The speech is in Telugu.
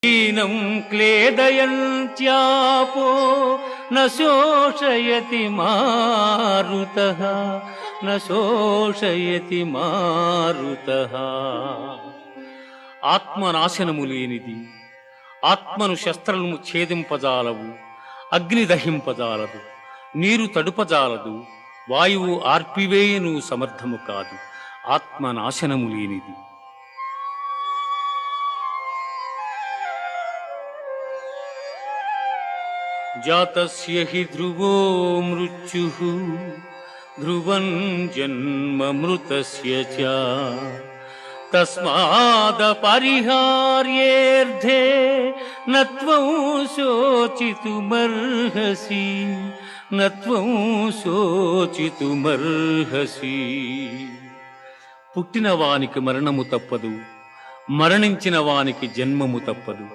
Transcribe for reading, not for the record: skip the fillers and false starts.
हीनं क्लेदयन्त्यापो न शोषयति मारुतः न शोषयति मारुतः। ఆత్మనాశనము లేనిది, ఆత్మను శస్త్రము ఛేదింపజాలవు, అగ్ని దహింపజాలదు, నీరు తడుపజాలదు, వాయువు ఆర్పివేయను సమర్థము కాదు. ఆత్మనాశనము లేనిది. జాతస్య హి ధ్రువో మృత్యుః ధ్రువం జన్మ మృతస్య చ తస్మాదపరిహార్యేర్థే నత్వం శోచితుమర్హసి నత్వం శోచితుమర్హసి. పుట్టిన వానికి మరణము తప్పదు, మరణించిన వానికి జన్మము తప్పదు.